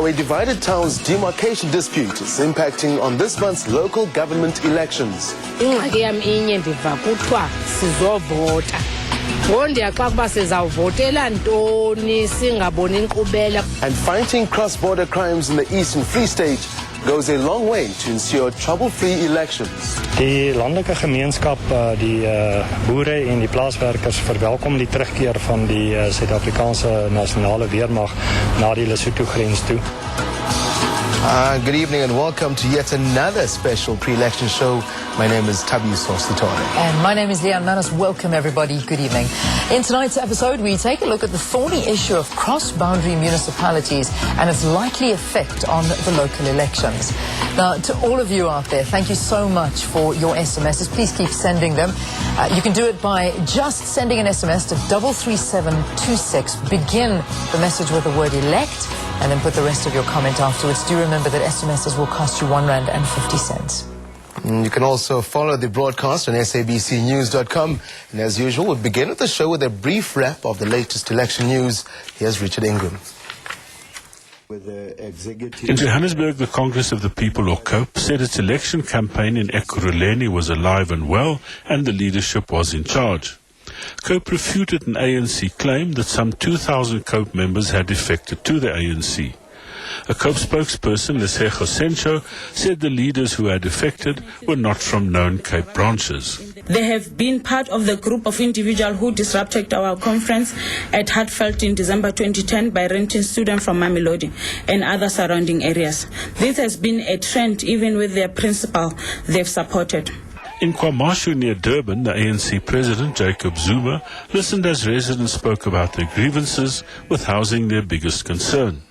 How a divided town's demarcation dispute is impacting on this month's local government elections. And fighting cross-border crimes in the Eastern Free State goes a long way to ensure trouble-free elections. Die landelike gemeenskap, die boere en die plaaswerkers verwelkom die terugkeer van die Suid-Afrikaanse nasionale weermag na die Lesotho-grens toe. Good evening and welcome to yet another special pre-election show. My name is Tabi Sositore. And my name is Leanne Manus. Welcome everybody. Good evening. In tonight's episode, we take a look at the thorny issue of cross-boundary municipalities and its likely effect on the local elections. Now, to all of you out there, thank you so much for your SMSs. Please keep sending them. You can do it by just sending an SMS to 33726. Begin the message with the word elect and then put the rest of your comment afterwards. Do remember that SMSs will cost you R1.50. You can also follow the broadcast on SABC2.com. And as usual, we'll begin with the show with a brief wrap of the latest election news. Here's Richard Ingram. In Johannesburg, the Congress of the People, or COPE, said its election campaign in Ekurhuleni was alive and well, and the leadership was in charge. COPE refuted an ANC claim that some 2,000 COPE members had defected to the ANC. A COPE spokesperson, Lesego Sencho, said the leaders who had defected were not from known Cape branches. They have been part of the group of individuals who disrupted our conference at Hartfeld in December 2010 by renting students from Mamelodi and other surrounding areas. This has been a trend even with their principal they've supported. In KwaMashu near Durban, the ANC president, Jacob Zuma, listened as residents spoke about their grievances, with housing their biggest concern.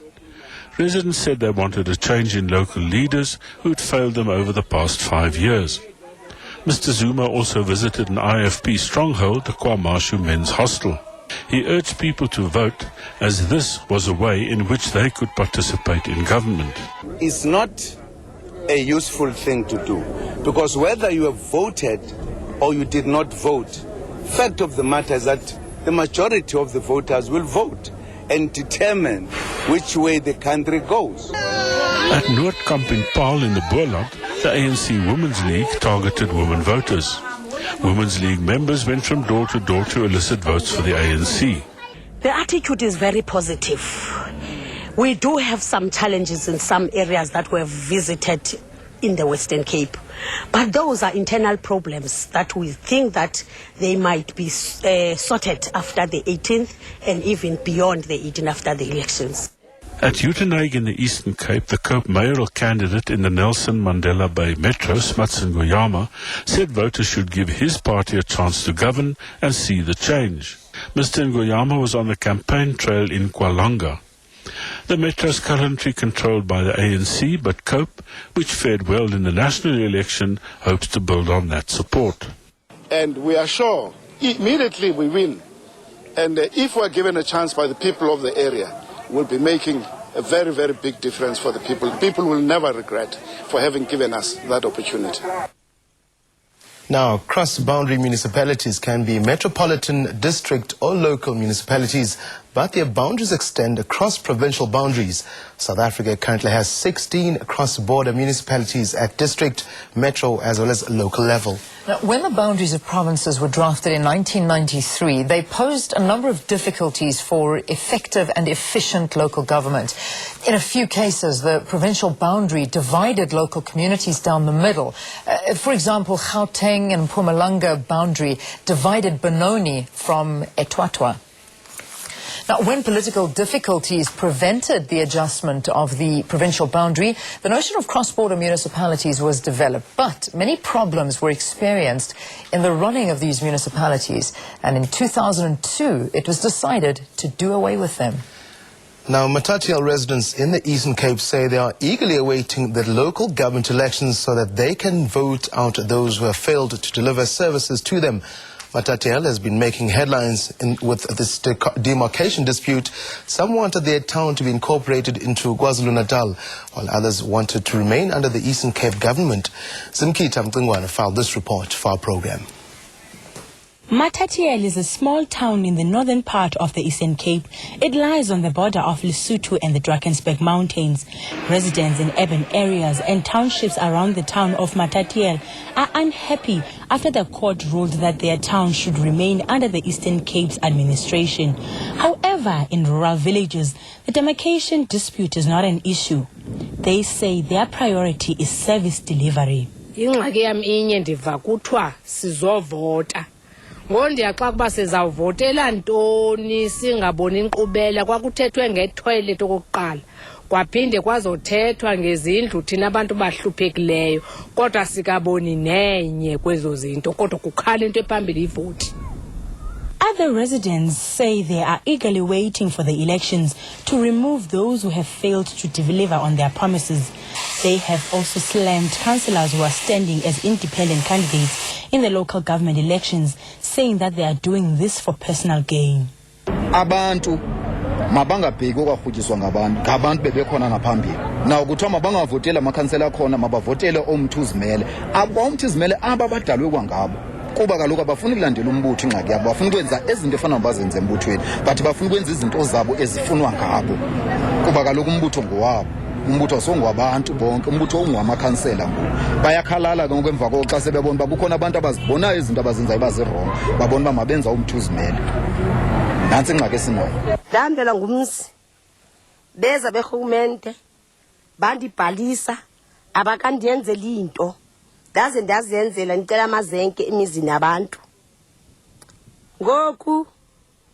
Residents said they wanted a change in local leaders who had failed them over the past 5 years. Mr. Zuma also visited an IFP stronghold, the KwaMashu Men's Hostel. He urged people to vote, as this was a way in which they could participate in government. It's not a useful thing to do, because whether you have voted or you did not vote, fact of the matter is that the majority of the voters will vote and determine which way the country goes. At Noordkamp in Paarl in the Boland, the ANC Women's League targeted women voters. Women's League members went from door to elicit votes for the ANC. The attitude is very positive. We do have some challenges in some areas that were visited in the Western Cape, but those are internal problems that we think that they might be sorted after the 18th and even beyond the 18th after the elections. At Uitenhage in the Eastern Cape, the COPE mayoral candidate in the Nelson Mandela Bay Metro, Smatsin Ngoyama, said voters should give his party a chance to govern and see the change. Mr. Ngoyama was on the campaign trail in Kwalanga. The metro is currently controlled by the ANC, but COPE, which fared well in the national election, hopes to build on that support. And we are sure immediately we win. And if we're given a chance by the people of the area, we'll be making a very, very big difference for the people. People will never regret for having given us that opportunity. Now, cross-boundary municipalities can be metropolitan, district or local municipalities, but their boundaries extend across provincial boundaries. South Africa currently has 16 cross-border municipalities at district, metro as well as local level. Now, when the boundaries of provinces were drafted in 1993, they posed a number of difficulties for effective and efficient local government. In a few cases, the provincial boundary divided local communities down the middle. For example, Gauteng and Mpumalanga boundary divided Benoni from Etwatwa. Now, when political difficulties prevented the adjustment of the provincial boundary, the notion of cross-border municipalities was developed. But many problems were experienced in the running of these municipalities. And in 2002, it was decided to do away with them. Now, Matatiele residents in the Eastern Cape say they are eagerly awaiting the local government elections so that they can vote out those who have failed to deliver services to them. Matatiele has been making headlines with this demarcation dispute. Some wanted their town to be incorporated into KwaZulu-Natal, while others wanted to remain under the Eastern Cape government. Zimkita Mcingwane filed this report for our program. Matatiele is a small town in the northern part of the Eastern Cape. It lies on the border of Lesotho and the Drakensberg Mountains. Residents in urban areas and townships around the town of Matatiele are unhappy after the court ruled that their town should remain under the Eastern Cape's administration. However, in rural villages, the demarcation dispute is not an issue. They say their priority is service delivery. Ngondiya xa kuba sizawuvotela ntoni singaboni inkqubela kwakuthethwe ngetoilet okokuqala kwaphinde kwazothethwa ngezindlu thina abantu bahluphekileyo kodwa sikaboni nenye kwezo zinto kodwa kukhala into ephambili ivoti. Other residents say they are eagerly waiting for the elections to remove those who have failed to deliver on their promises. They have also slammed councillors who are standing as independent candidates in the local government elections, saying that they are doing this for personal gain. Abantu mabangabheki okwahujiswa ngabantu bebekhona ngaphambili. Naw kuthiwa mabangavotela amakhansela akhona mabavotele omthuzimele. Abomthuzimele ababadalwe kwangabo. Kuba kaloku abafuni kulandela umbutho ingxaki yabo bafuna ukwenza ezinto efana bazenze embuthweni but bafuna ukwenza izinto zabo ezifunwa ngabo kuba kaloku umbutho ngowabo umbutho songwabantu bonke umbutho ungwamakhansela ngoku bayakhalala ke ngokwemva koko xa sebebona uba kukhona abantu abazibonayo izinto abazenzayo bazirong babona uba mabenza umthuzimele nantsi ingxaki esinayo. Ndahambela ngumzi beza berhulumente bandibhalisa abakandiyenzela into ndaze ndazenzela ndicela amazenke emizini abantu. Ngoku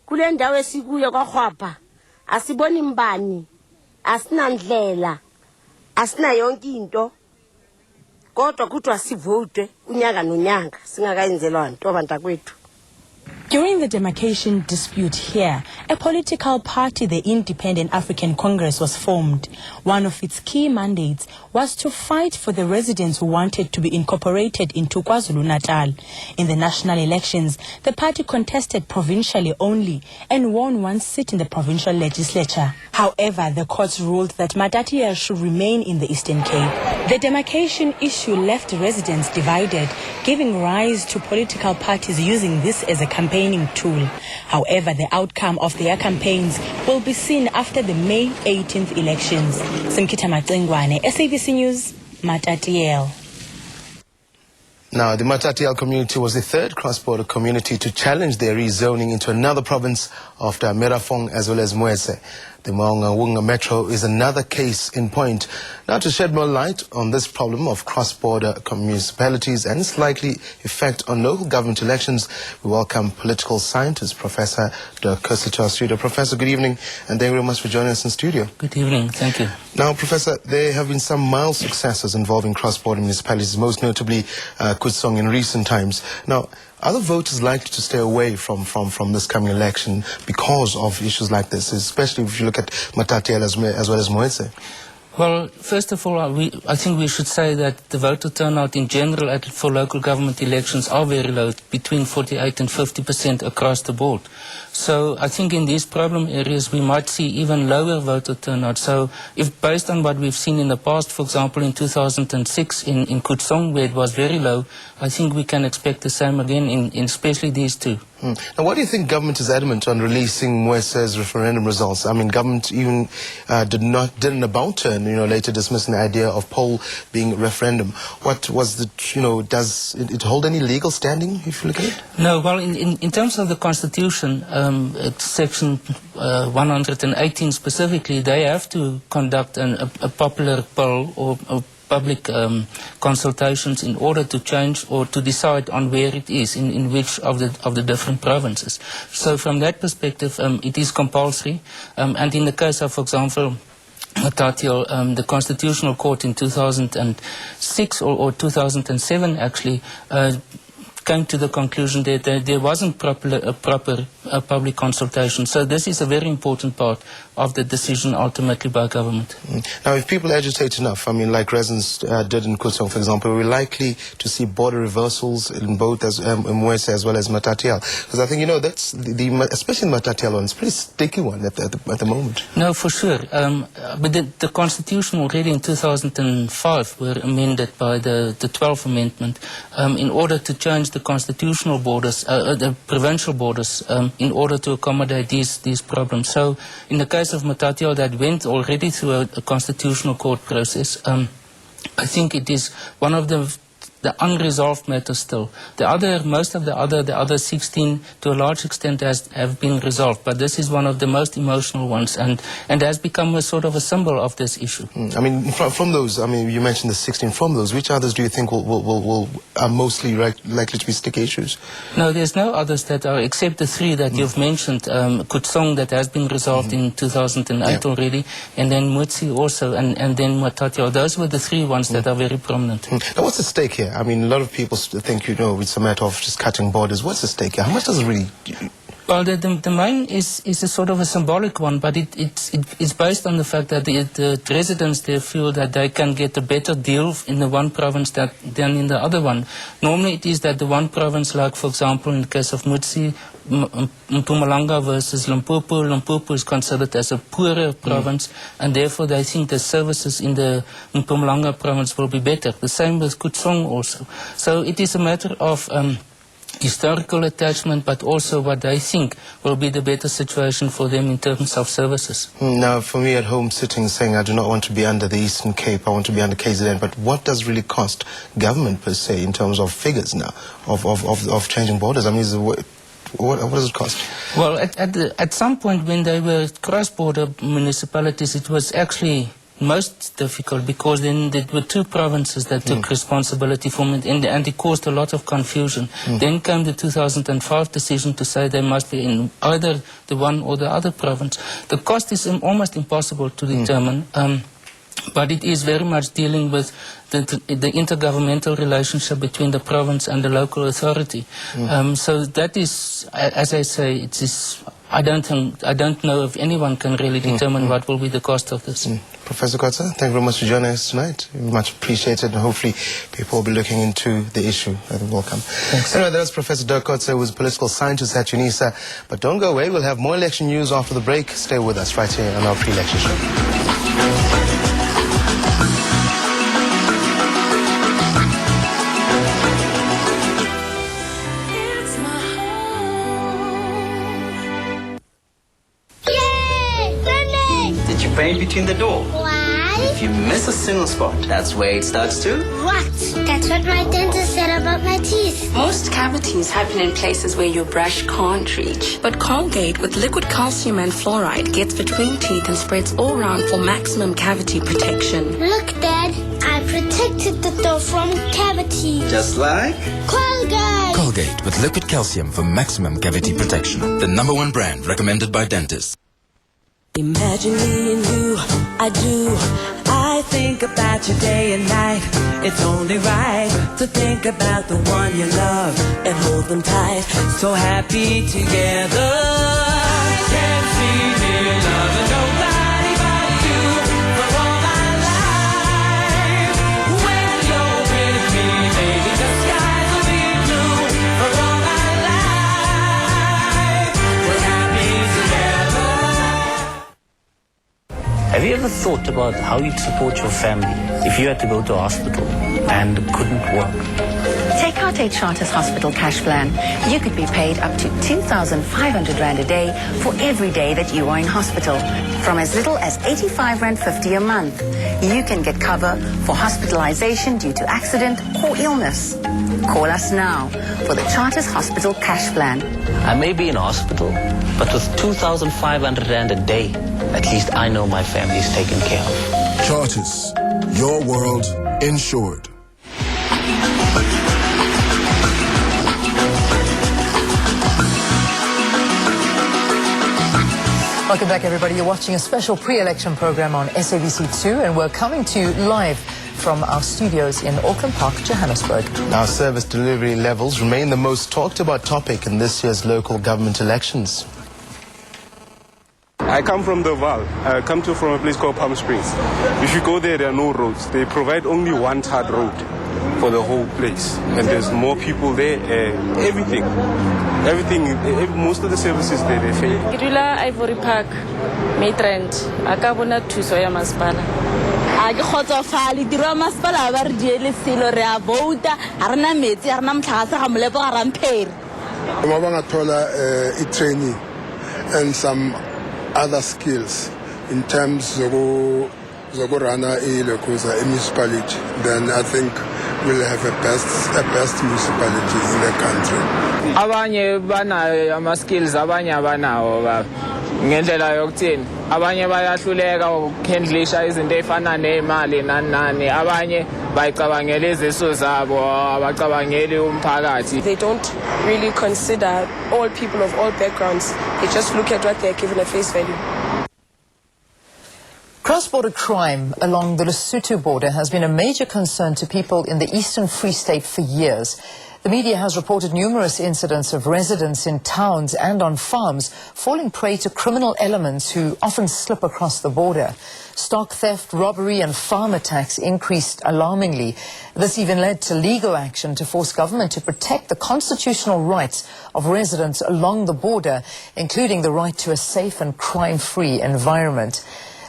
kule ndawo esikuyo kwaRhwapha asiboni mbani asinandlela asina yonke into kodwa kuthiwa sivote unyaka nonyanga singakayenzelwa nto bantakwethu. During the demarcation dispute here, a political party, the Independent African Congress, was formed. One of its key mandates was to fight for the residents who wanted to be incorporated into KwaZulu-Natal. In the national elections, the party contested provincially only and won one seat in the provincial legislature. However, the courts ruled that Matatiele should remain in the Eastern Cape. The demarcation issue left residents divided, giving rise to political parties using this as a campaigning tool. However, the outcome of their campaigns will be seen after the May 18th elections. Simkita Matsengwane, SABC News, Matatiele. Now, the Matatiele community was the third cross-border community to challenge their rezoning into another province after Merafong as well as Moetse. The Maunga Metro is another case in point. Now, to shed more light on this problem of cross-border municipalities and its likely effect on local government elections, we welcome political scientist Professor Dirk to our studio. Professor, good evening, and thank you very much for joining us in studio. Good evening, thank you. Now, Professor, there have been some mild successes involving cross-border municipalities, most notably Kutsong in recent times. Now, are the voters likely to stay away from this coming election because of issues like this, especially if you look at Matatiele as well as Moetse? Well, first of all, I think we should say that the voter turnout in general for local government elections are very low, between 48% and 50% across the board. So I think in these problem areas we might see even lower voter turnout. So if based on what we've seen in the past, for example in 2006 in Kutsong where it was very low, I think we can expect the same again in especially these two. Now, why do you think government is adamant on releasing Moetse's referendum results? I mean, government even did an about turn, later dismissing the idea of poll being referendum. What was the, does it hold any legal standing, if you look at it? No, well, in terms of the Constitution, Section 118 specifically, they have to conduct a popular poll or public consultations in order to change or to decide on where it is in which of the different provinces. So from that perspective, it is compulsory. And in the case of, for example, Matatiele, the Constitutional Court in 2006 or 2007 actually came to the conclusion that there wasn't a proper a public consultation. So this is a very important part of the decision ultimately by government. Now, if people agitate enough, I mean, like residents did in Kusong, for example, we're likely to see border reversals in both Mwese as well as Matatiele. Because I think, you know, that's especially the Matatiele one, it's a pretty sticky one at the moment. No, for sure. But the Constitution already in 2005 were amended by the 12th Amendment in order to change the constitutional borders, the provincial borders, in order to accommodate these problems. So in the case of Matatiele, that went already through a constitutional court process. I think it is one of the unresolved matters still. Most of the other 16 to a large extent have been resolved, but this is one of the most emotional ones and has become a sort of a symbol of this issue. I mean, from those, I mean, you mentioned the 16, from those, which others do you think are mostly likely to be sticky issues? No, there's no others that are, except the three that you've mentioned. Kutsong, that has been resolved in 2008 already, and then Mutsi also, and then Matatiele. Those were the three ones that are very prominent. Now, what's the stake here? I mean, a lot of people think, you know, it's a matter of just cutting borders. What's the stake here? How much does it really... Well, the main is a sort of a symbolic one, but it's based on the fact that the residents there feel that they can get a better deal in the one province than in the other one. Normally it is that the one province, like for example in the case of Mutsi, Mpumalanga versus Limpopo is considered as a poorer province, and therefore they think the services in the Mpumalanga province will be better. The same with Kutsong also. So it is a matter of historical attachment, but also what they think will be the better situation for them in terms of services. Now, for me at home, sitting saying I do not want to be under the Eastern Cape, I want to be under KZN, but what does really cost government per se in terms of figures now of changing borders? I mean, what does it cost? Well, at some point when they were cross-border municipalities, it was actually most difficult because then there were two provinces that took responsibility for it, and it caused a lot of confusion. Then came the 2005 decision to say they must be in either the one or the other province. The cost is almost impossible to determine, but it is very much dealing with the intergovernmental relationship between the province and the local authority. So that is, as I say, it is. I don't know if anyone can really determine what will be the cost of this. Professor Kotze, thank you very much for joining us tonight. Much appreciated, and hopefully people will be looking into the issue. Welcome. Thanks. Anyway, that was Professor Dirk Kotze, who is a political scientist at UNISA. But don't go away, we'll have more election news after the break. Stay with us right here on our pre-election show. Paint between the door. Why? If you miss a single spot, that's where it starts to What? That's what my dentist said about my teeth. Most cavities happen in places where your brush can't reach. But Colgate with liquid calcium and fluoride gets between teeth and spreads all around for maximum cavity protection. Look, Dad, I protected the door from cavity. just like Colgate. Colgate with liquid calcium for maximum cavity protection. The #1 brand recommended by dentists. Imagine me and you, I do. I think about you day and night. It's only right to think about the one you love and hold them tight. So happy together. I can't see me loving nobody but you for all my life. When you're with me, baby, the skies will be blue for all my life. We're happy together. Have you ever thought about how you'd support your family if you had to go to a hospital and couldn't work? Take out a Charters Hospital cash plan. You could be paid up to 2,500 Rand a day for every day that you are in hospital. From as little as 85 Rand 50 a month. You can get cover for hospitalization due to accident or illness. Call us now for the Charters Hospital cash plan. I may be in hospital, but with 2,500 Rand a day, at least I know my family is taken care of. Charters, your world insured. Welcome back, everybody. You're watching a special pre-election program on SABC2, and we're coming to you live from our studios in Auckland Park, Johannesburg. Now, service delivery levels remain the most talked about topic in this year's local government elections. I come from the Val. I come from a place called Palm Springs. If you go there are no roads. They provide only one tarred road for the whole place. And there's more people there. Everything, most of the services there, they fail. Ke dula Ivory Park, Maitland. A ka bona thuso ya masepala. A ke kgotsofale tiro ya masepala ba re diele selo re a vouta ha rena metsi ha rena motlhagase ga molepo ga rampheri. Uma bangathola i-training and some other skills in terms zokurana a municipality, then I think we'll have a best municipality in the country. Abanye banayo ama-skills, abanye abanawo baba. Ngendlela yokuthini abanye bayahluleka ukhandlisha izinto ezifana nemali nani abanye bayicabangela izisu zabo abacabangeli umphakathi. They don't really consider all people of all backgrounds. They just look at what they're given at face value. Cross-border crime along the Lesotho border has been a major concern to people in the Eastern Free State for years. The media has reported numerous incidents of residents in towns and on farms falling prey to criminal elements who often slip across the border. Stock theft, robbery and farm attacks increased alarmingly. This even led to legal action to force government to protect the constitutional rights of residents along the border, including the right to a safe and crime-free environment.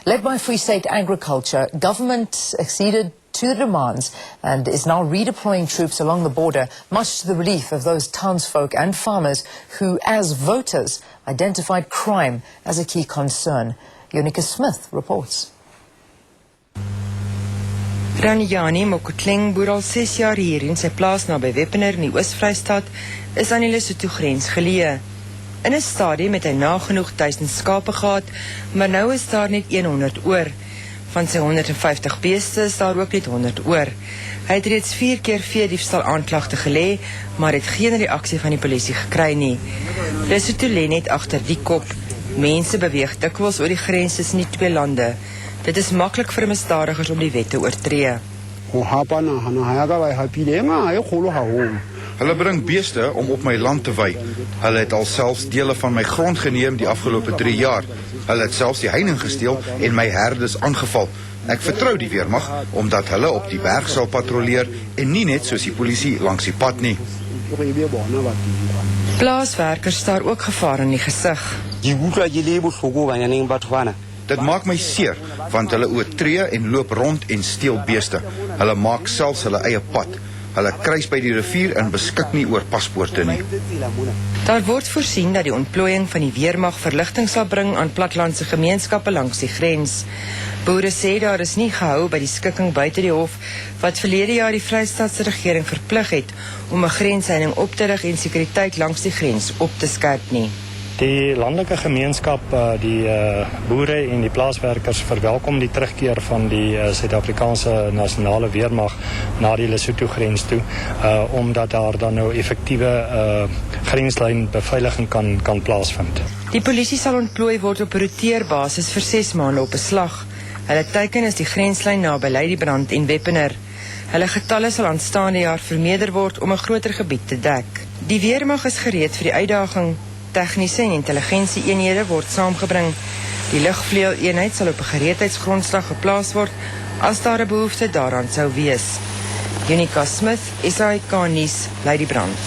Led by Free State Agriculture, government acceded to the demands and is now redeploying troops along the border, much to the relief of those townsfolk and farmers who, as voters, identified crime as a key concern. Yonika Smith reports. Ranjani Mokotling boer al 6 jaar hier in sy plaas naby Wepener in die Oos-Vrystaat is aan die Lesotho grens geleë. In 'n stadium het hy nagenoeg 1000 skape gehad, maar nou is daar net 100 oor. Van sy 150 beeste is daar ook net 100 oor. Hy het reeds 4 keer veediefstal aanklagte gelê, maar het geen reaksie van die polisie gekry nie. Lesotho lê net agter die kop. Mense beweeg dikwels oor die grens tussen die twee lande. Dit is maklik vir misdadigers om die wet te oortree. Hulle bring beeste om op my land te wy. Hulle het al selfs dele van my grond geneem die afgelope 3 jaar. Hulle het selfs die heining gesteel en my herdes aangeval. Ek vertrou die weermag omdat hulle op die berg sal patrolleer en nie net soos die polisie langs die pad nie. Plaaswerkers staar ook gevaar in die gesig. Dit maak my seer, want hulle oortree en loop rond en steel beeste. Hulle maak selfs hulle eie pad. Hulle kruis by die rivier en beskik nie oor paspoorte nie. Daar word voorsien dat die ontplooiing van die weermag verligting sal bring aan platlandse gemeenskappe langs die grens. Boere sê daar is nie gehou by die skikking buite die hof wat verlede jaar die Vrystaatse regering verplig het om 'n grensheining op te rig en sekuriteit langs die grens op te skerp nie. Die landelike gemeenskap, die boere en die plaaswerkers verwelkom die terugkeer van die Suid-Afrikaanse nasionale weermag na die Lesotho grens toe, omdat daar dan nou effektiewe grenslynbeveiliging kan plaasvind. Die polisie sal ontplooi word op roteerbasis vir 6 maande op 'n slag. Hulle teiken is die grenslyn naby Ladybrand en Wepener. Hulle getalle sal aanstaande jaar vermeerder word om 'n groter gebied te dek. Die weermag is gereed vir die uitdaging. Tegniese en intelligensie eenhede word saamgebring. Die lugvleuel eenheid sal op 'n gereedheidsgrondslag geplaas word as daar 'n behoefte daaraan sou wees. Yonika Smith, SABC2 nuus, Ladybrand.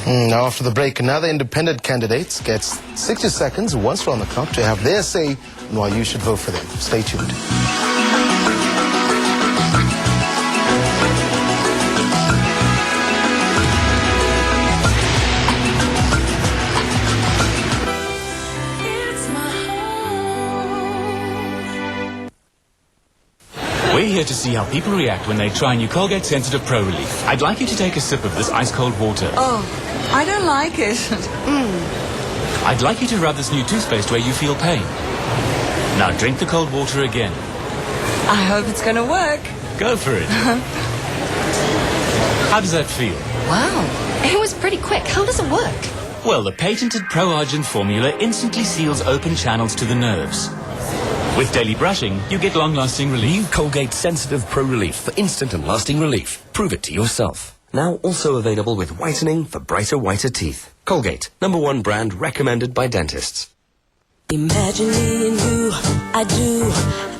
Now after the break, another independent candidate gets 60 seconds once we're on the clock to have their say on why you should vote for them. Stay tuned. We're here to see how people react when they try new Colgate Sensitive Pro Relief. I'd like you to take a sip of this ice-cold water. Oh, I don't like it. I'd like you to rub this new toothpaste where you feel pain. Now drink the cold water again. I hope it's going to work. Go for it. How does that feel? Wow, it was pretty quick. How does it work? Well, the patented Pro Argent formula instantly seals open channels to the nerves. With daily brushing, you get long-lasting relief. New Colgate Sensitive Pro Relief for instant and lasting relief. Prove it to yourself. Now also available with whitening for brighter, whiter teeth. Colgate, #1 brand recommended by dentists. Imagine me and you, I do.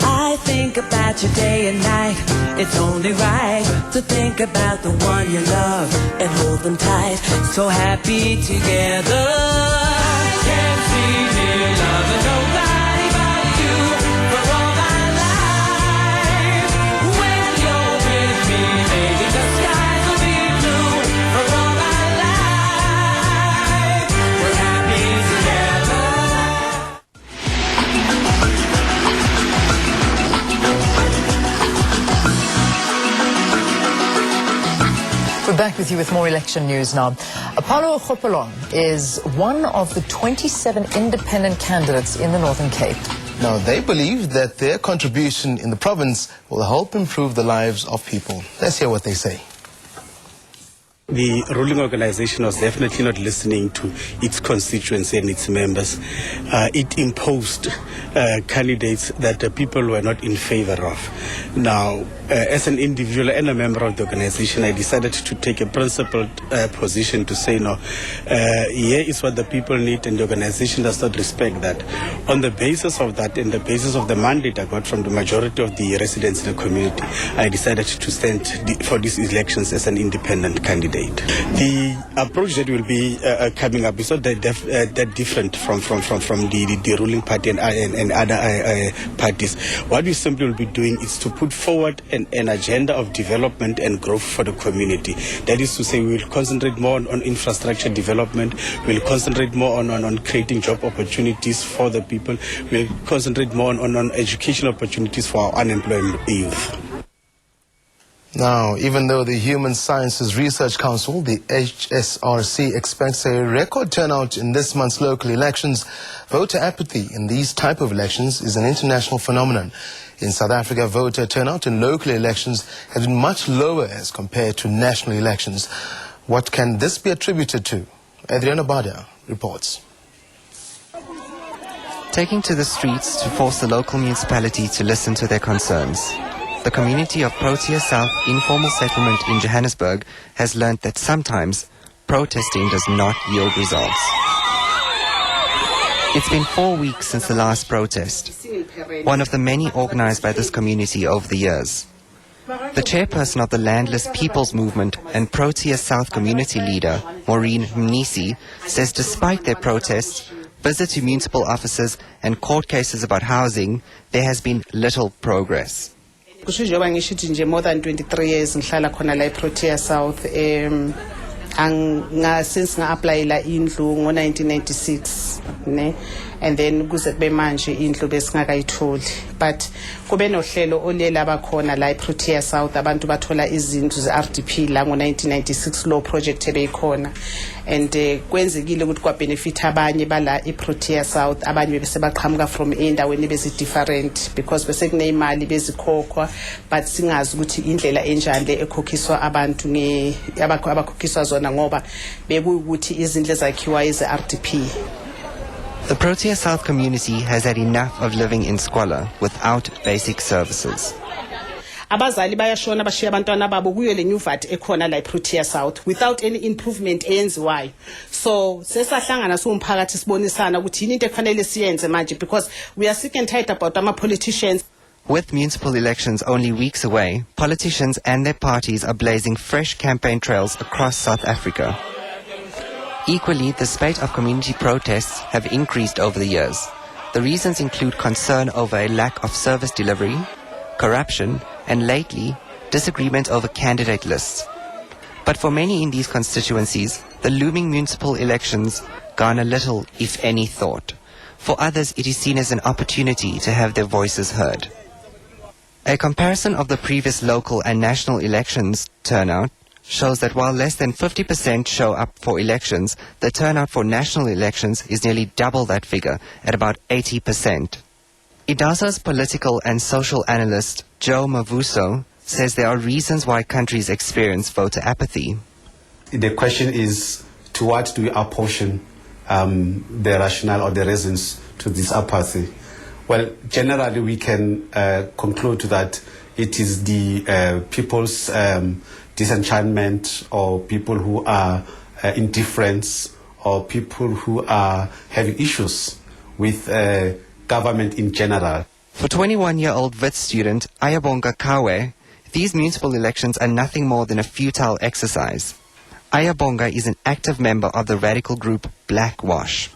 I think about you day and night. It's only right to think about the one you love and hold them tight. So happy together. I can't see me loving nobody but you for all my life. When you're with me, baby, the skies will be blue for all my life. We're happy together. We're back with you with more election news now. Apollo Khopolong is one of the 27 independent candidates in the Northern Cape. Now, they believe that their contribution in the province will help improve the lives of people. Let's hear what they say. The ruling organization was definitely not listening to its constituency and its members. It imposed candidates that the people were not in favor of. Now, as an individual and a member of the organization, I decided to take a principled position to say, no, here is what the people need, and the organization does not respect that. On the basis of that, and the basis of the mandate I got from the majority of the residents in the community, I decided to stand for these elections as an independent candidate. The approach that will be coming up is not that different from the ruling party and other parties. What we simply will be doing is to put forward an agenda of development and growth for the community. That is to say, we will concentrate more on infrastructure development, we will concentrate more on creating job opportunities for the people, we will concentrate more on education opportunities for our unemployed youth. Now, even though the Human Sciences Research Council, the HSRC, expects a record turnout in this month's local elections, voter apathy in these type of elections is an international phenomenon. In South Africa, voter turnout in local elections has been much lower as compared to national elections. What can this be attributed to? Adriana Badia reports. Taking to the streets to force the local municipality to listen to their concerns. The community of Protea South Informal Settlement in Johannesburg has learnt that sometimes protesting does not yield results. It's been 4 weeks since the last protest, one of the many organized by this community over the years. The chairperson of the Landless People's Movement and Protea South community leader, Maureen Mnisi, says despite their protests, visits to municipal offices and court cases about housing, there has been little progress. More than 23 years ngihlala khona la eProtea South since nga-applyela indlu ngo-1996 ne, and then kuze kube manje indlu besingakayitholi, but kube nohlelo oluyela bakhona la eProtea South abantu bathola izindlu ze-RDP la ngo-1996 law project ebeyikhona, and kwenzekile ukuthi kwabenefit abanye bala eProtea South, abanye bese baqhamuka from endaweni bezi-different because bese kuneyimali bezikhokhwa, but singazi ukuthi indlela enjani le ekhokhiswa abantu abakhokhiswa zona ngoba bekuyukuthi izindlu ezakhiwa eze-RDP. The Protea South community has had enough of living in squalor without basic services. Abazali bayashona bashiya abantwana babo kuyo le nyuvat ekhona la eProtea South without any improvement eyenziwayo. So sesahlangana siwumphakathi sibonisana ukuthi yini into ekufanele siyenze manje, because we are sick and tired about our politicians. With municipal elections only weeks away, politicians and their parties are blazing fresh campaign trails across South Africa. Equally, the spate of community protests have increased over the years. The reasons include concern over a lack of service delivery, corruption, and lately, disagreement over candidate lists. But for many in these constituencies, the looming municipal elections garner little, if any, thought. For others, it is seen as an opportunity to have their voices heard. A comparison of the previous local and national elections turnout shows that while less than 50% show up for elections, the turnout for national elections is nearly double that figure, at about 80%. IDASA's political and social analyst, Joe Mavuso, says there are reasons why countries experience voter apathy. The question is, to what do we apportion the rationale or the reasons to this apathy? Well, generally we can conclude that it is the people's disenchantment, or people who are indifferent, or people who are having issues with government in general. For 21-year-old Wits student Ayabonga Kawe, these municipal elections are nothing more than a futile exercise. Ayabonga is an active member of the radical group Blackwash.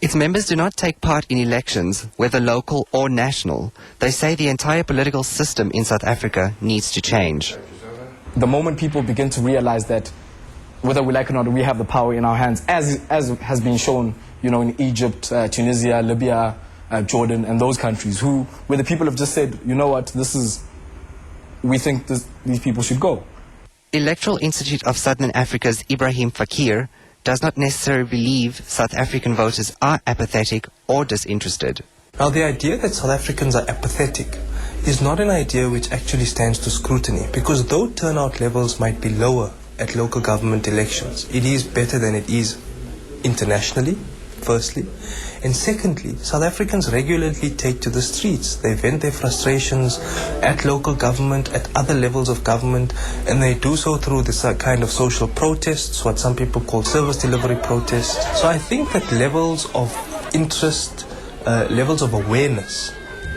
Its members do not take part in elections, whether local or national. They say the entire political system in South Africa needs to change. The moment people begin to realize that, whether we like it or not, we have the power in our hands, as has been shown, in Egypt, Tunisia, Libya, Jordan, and those countries, where the people have just said, you know what, we think these people should go. Electoral Institute of Southern Africa's Ibrahim Fakir does not necessarily believe South African voters are apathetic or disinterested. Now, the idea that South Africans are apathetic is not an idea which actually stands to scrutiny, because though turnout levels might be lower at local government elections, it is better than it is internationally, firstly. And secondly, South Africans regularly take to the streets. They vent their frustrations at local government, at other levels of government, and they do so through this kind of social protests, what some people call service delivery protests. So I think that levels of interest, levels of awareness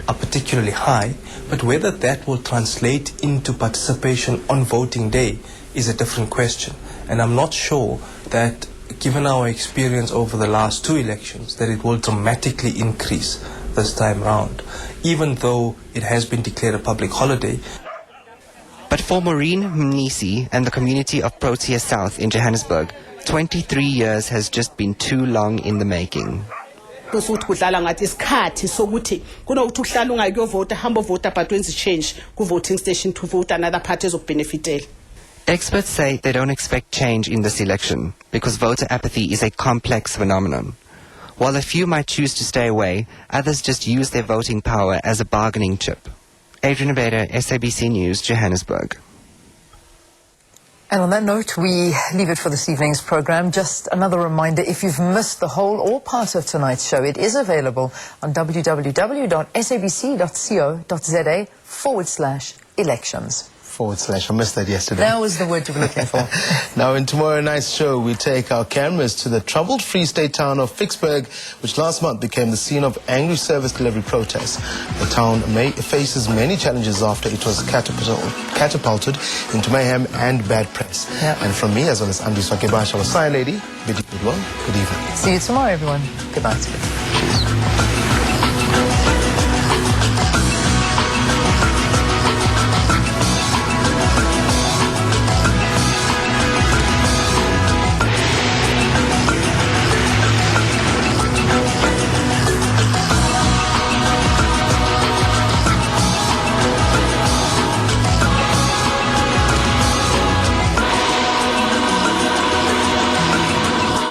are particularly high, but whether that will translate into participation on voting day is a different question. And I'm not sure that, given our experience over the last two elections, that it will dramatically increase this time round, even though it has been declared a public holiday. But for Maureen Mnisi and the community of Protea South in Johannesburg, 23 years has just been too long in the making. Kusuthi kudlala ngathi isikhathi sokuthi kunokuthi uhlala ungayovota hamba vota but wenza change ku voting station to vote another party ezokbenefitela. Experts say they don't expect change in this election because voter apathy is a complex phenomenon. While a few might choose to stay away, others just use their voting power as a bargaining chip. Adrian Abeda, SABC News, Johannesburg. And on that note, we leave it for this evening's program. Just another reminder, if you've missed the whole or part of tonight's show, it is available on www.sabc.co.za/elections. I missed that yesterday. That was the word you were looking for. Now, in tomorrow night's show, we take our cameras to the troubled Free State town of Vicksburg, which last month became the scene of angry service delivery protests. The town faces many challenges after it was catapulted into mayhem and bad press. Yeah. And from me, as well as Andy Swakebasha, our Lady, bid you good evening. See you tomorrow, everyone. Goodbye.